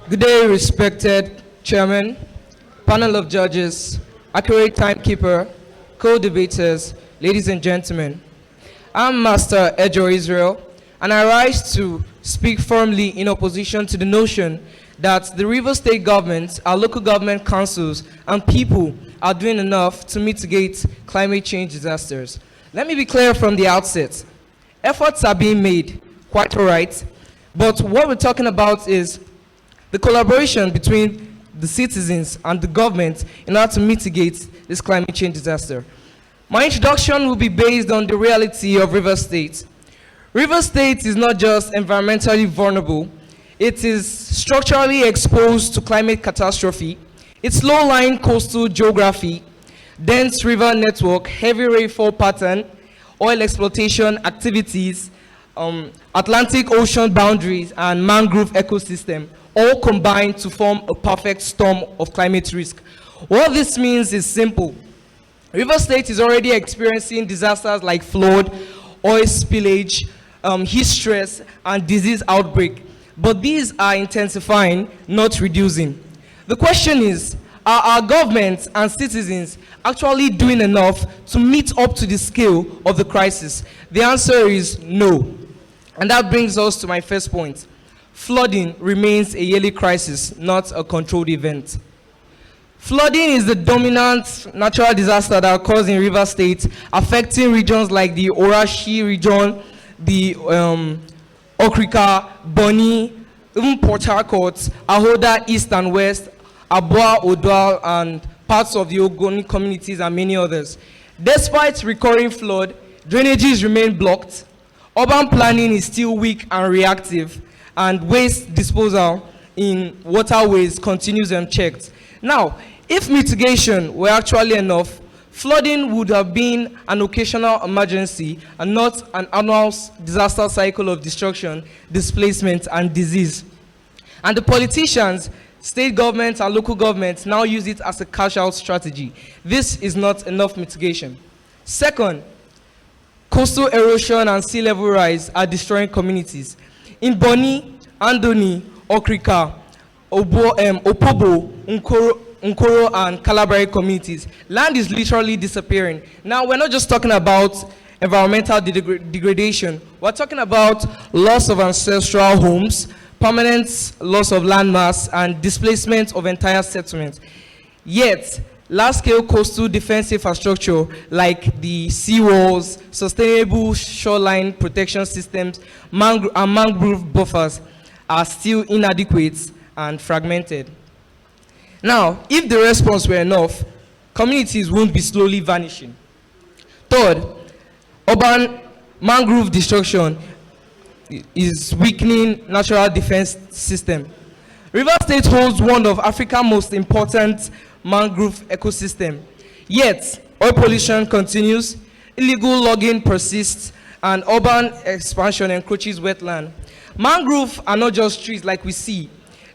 Good day, respected Chairman, panel of judges, accurate timekeeper, co-debaters, ladies and gentlemen. I'm Master Ejor Israel, and I rise to speak firmly in opposition to the notion that the Rivers State government, our local government councils, and people are doing enough to mitigate climate change disasters. Let me be clear from the outset. Efforts are being made, quite all right, but what we're talking about is the collaboration between the citizens and the government in order to mitigate this climate change disaster. My introduction will be based on the reality of Rivers State. Rivers State is not just environmentally vulnerable, it is structurally exposed to climate catastrophe. Its low-lying coastal geography, dense river network, heavy rainfall pattern, oil exploitation activities, Atlantic Ocean boundaries, and mangrove ecosystem all combine to form a perfect storm of climate risk. What this means is simple. Rivers State is already experiencing disasters like flood, oil spillage, heat stress, and disease outbreak. But these are intensifying, not reducing. The question is, are our governments and citizens actually doing enough to meet up to the scale of the crisis? The answer is no. And that brings us to my first point. Flooding remains a yearly crisis, not a controlled event. Flooding is the dominant natural disaster that occurs in Rivers State, affecting regions like the Orashi region, the Okrika, Bonny, even Port Harcourt, Ahoda, East and West, Aboa, Odwal, and parts of the Ogoni communities and many others. Despite recurring flood, drainages remain blocked, urban planning is still weak and reactive, and waste disposal in waterways continues unchecked. Now, if mitigation were actually enough, flooding would have been an occasional emergency and not an annual disaster cycle of destruction, displacement, and disease. And the politicians, state governments, and local governments now use it as a cash-out strategy. This is not enough mitigation. Second, coastal erosion and sea level rise are destroying communities. In Bonny, Andoni, Okrika, Opobo, Nkoro, and Calabari communities, land is literally disappearing. Now, we're not just talking about environmental degradation. We're talking about loss of ancestral homes, permanent loss of landmass, and displacement of entire settlements. Yet, large-scale coastal defense infrastructure like the seawalls, sustainable shoreline protection systems, and mangrove buffers are still inadequate and fragmented. Now, if the response were enough, communities won't be slowly vanishing. Third, urban mangrove destruction is weakening natural defense system. Rivers State holds one of Africa's most important mangrove ecosystem. Yet, oil pollution continues, illegal logging persists, and urban expansion encroaches wetland. Mangroves are not just trees like we see.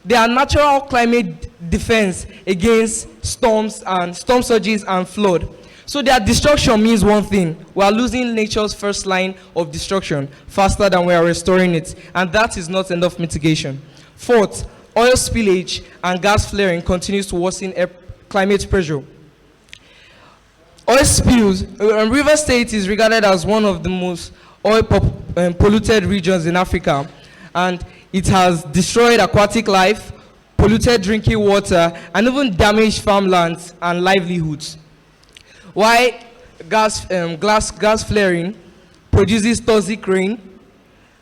They are natural climate defense against storms and storm surges and flood. So their destruction means one thing: we are losing nature's first line of destruction faster than we are restoring it, and that is not enough mitigation. Fourth, oil spillage and gas flaring continues to worsen climate pressure. Oil spills, Rivers State is regarded as one of the most oil polluted regions in Africa, and it has destroyed aquatic life, polluted drinking water, and even damaged farmlands and livelihoods. Why gas flaring produces toxic rain,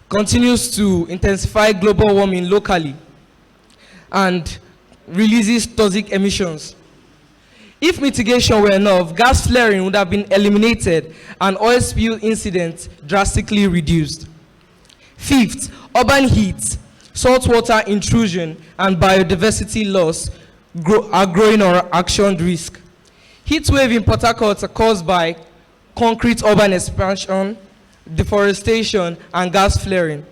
continues to intensify global warming locally, and releases toxic emissions. If mitigation were enough, gas flaring would have been eliminated and oil spill incidents drastically reduced. Fifth, urban heat, saltwater intrusion, and biodiversity loss are growing or actioned risk. Heat wave in Port Harcourt are caused by concrete urban expansion, deforestation, and gas flaring.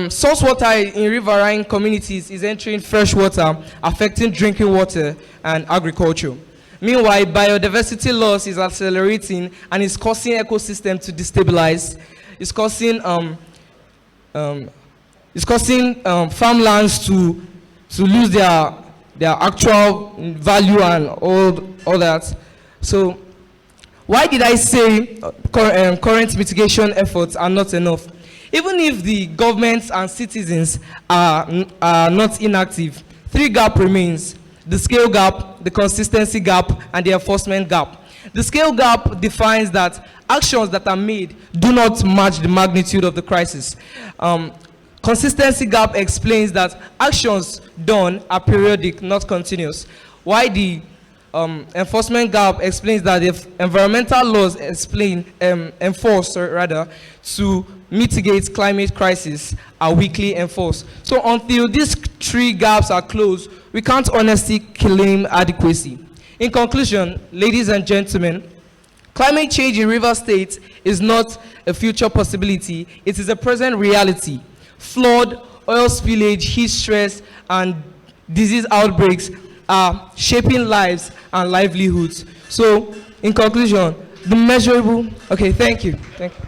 Saltwater in riverine communities is entering fresh water, affecting drinking water and agriculture. Meanwhile, biodiversity loss is accelerating and is causing ecosystems to destabilize. It's causing farmlands to to lose their actual value and all that. So why did I say current mitigation efforts are not enough? Even if the governments and citizens are not inactive, three gaps remains: the scale gap, the consistency gap, and the enforcement gap. The scale gap defines that actions that are made do not match the magnitude of the crisis. Consistency gap explains that actions done are periodic, not continuous. Why the enforcement gap explains that if environmental laws enforced to mitigate climate crisis are weakly enforced. So until these three gaps are closed, we can't honestly claim adequacy. In conclusion, ladies and gentlemen, climate change in Rivers State is not a future possibility, it is a present reality. Flood, oil spillage, heat stress, and disease outbreaks are shaping lives and livelihoods. So, in conclusion, the measurable... Okay, thank you. Thank you.